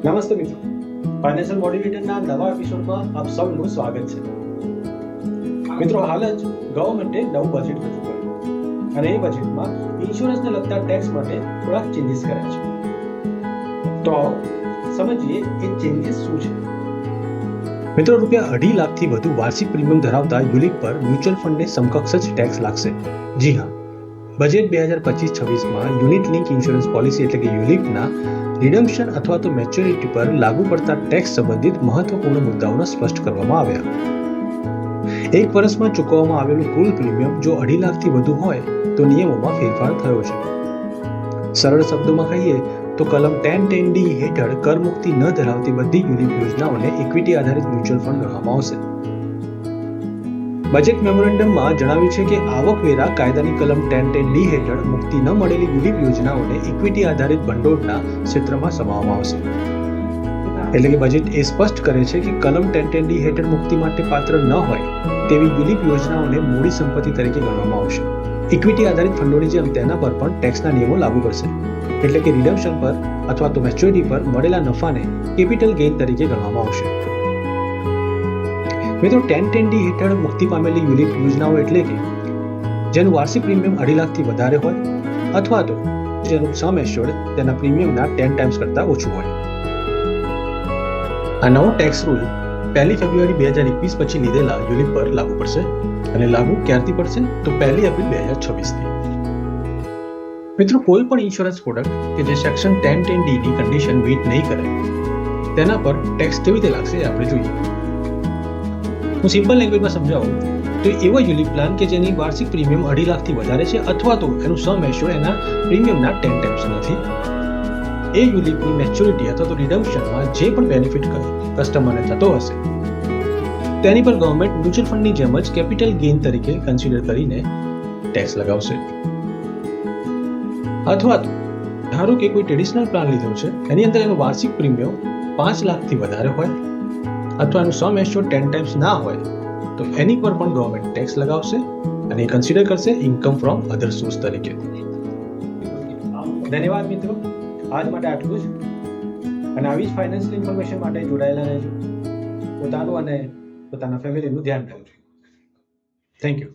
નમસ્તે મિત્રો, ફાઇનાન્શિયલ મોટિવેટરના નવા એપિસોડમાં આપ સૌનું સ્વાગત છે. મિત્રો, હાલ જ ગવર્મેન્ટે નવું બજેટ રજૂ કર્યું અને એ બજેટમાં ઇન્સ્યોરન્સને લગતા ટેક્સ માટે થોડાક ચેન્જીસ કર્યા છે. તો આવો સમજીએ એ ચેન્જીસ શું છે. મિત્રો, ₹2.5 લાખથી વધુ વાર્ષિક પ્રીમિયમ ધરાવતા યુલિપ પર મ્યુચ્યુઅલ ફંડને સમકક્ષ જ ટેક્સ લાગશે. જી હા, બજેટ 2025-26માં યુનિટ લિંક ઇન્સ્યોરન્સ પોલિસી એટલે કે યુલિપના રિડમ્પશન અથવા તો મેચ્યોરિટી પર લાગુ પડતા ટેક્સ સંબંધિત મહત્વપૂર્ણ મુદ્દાઓને સ્પષ્ટ કરવામાં આવ્યા. એક વર્ષમાં ચૂકવવામાં આવેલું કુલ પ્રીમિયમ જો 2.5 લાખથી વધુ હોય તો નિયમોમાં ફેરફાર થયો છે. સરળ શબ્દોમાં કહીએ તો કલમ 1010D હેઠળ કરમુક્તિ ન ધરાવતી બધી યુલિપ યોજનાઓને ઇક્વિટી આધારિત મ્યુચ્યુઅલ ફંડ ગણવામાં આવશે. બજેટ મેમોરેન્ડમમાં જણાવ્યું છે કે આવકવેરા કાયદાની કલમ 1010D હેઠળ મુક્તિ ન મળેલી યુલિપ યોજનાઓને ઇક્વિટી આધારિત ભંડોળના ક્ષેત્રમાં સમાવવામાં આવશે. એટલે કે બજેટ એ સ્પષ્ટ કરે છે કે કલમ 1010D હેઠળ મુક્તિ માટે પાત્ર ન હોય તેવી યુલિપ યોજનાઓને મૂડી સંપત્તિ તરીકે ગણવામાં આવશે. ઇક્વિટી આધારિત ફંડોની જેમ તેના પર પણ ટેક્સના નિયમો લાગુ પડશે. એટલે કે રિડમ્પશન પર અથવા તો મેચ્યોરિટી પર મળેલા નફાને કેપિટલ ગેઇન તરીકે ગણવામાં આવશે. મિત્રો, 1010D હેઠળ મુક્તિ પામેલી યુલિપ યોજનાઓ એટલે કે જેનું વાર્ષિક પ્રીમિયમ 2.5 લાખથી વધારે હોય અથવા તો જેનું સમ એશ્યોર્ડ તેના પ્રીમિયમના 10 ટાઈમ્સ કરતાં ઓછું હોય. આ નવો ટેક્સ રૂલ 1 ફેબ્રુઆરી 2021 પછી લીધેલા યુલિપ પર લાગુ પડશે અને લાગુ ક્યારથી પડશે તો 1 એપ્રિલ 2026થી. મિત્રો, કોઈ પણ ઇન્સ્યોરન્સ પ્રોડક્ટ કે જે સેક્શન 1010D ની કન્ડિશન મીટ નહીં કરે તેના પર ટેક્સ કેવી રીતે લાગશે એ આપણે જોઈએ. હું સિમ્પલ લેંગ્વેજમાં સમજાવું તો એવો યુલિપ પ્લાન કે જેની વાર્ષિક પ્રીમિયમ 2.5 લાખથી વધારે છે અથવા તો એનું સમ એશ્યોર્ડ એના પ્રીમિયમના 10 ટાઈમ્સ નથી, એ યુલિપની મેચ્યોરિટી અથવા તો રિડમ્પશનમાં જે પણ બેનિફિટ કસ્ટમરને થતો હશે તેની પર ગવર્મેન્ટ મ્યુચ્યુઅલ ફંડની જેમ જ કેપિટલ ગેઇન તરીકે કન્સિડર કરીને ટેક્સ લગાવશે. અથવા તો ધારો કે કોઈ ટ્રેડિશનલ પ્લાન લીધો છે, એની અંદર એનું વાર્ષિક પ્રીમિયમ 5 લાખથી વધારે હોય અથવા એનું સમ એશ્યોર્ડ 10 ટાઈમ્સ ના હોય તો એની પર પણ ગવર્મેન્ટ ટેક્સ લગાવશે અને એ કન્સિડર કરશે ઇન્કમ ફ્રોમ અધર સોર્સ તરીકે. ધન્યવાદ મિત્રો, આજ માટે આટલું જ. અને આવી જ ફાઇનાન્શિયલ ઇન્ફોર્મેશન માટે જોડાયેલા રહેજો. પોતાનું અને પોતાના ફેમિલીનું ધ્યાન રાખજો. Thank you.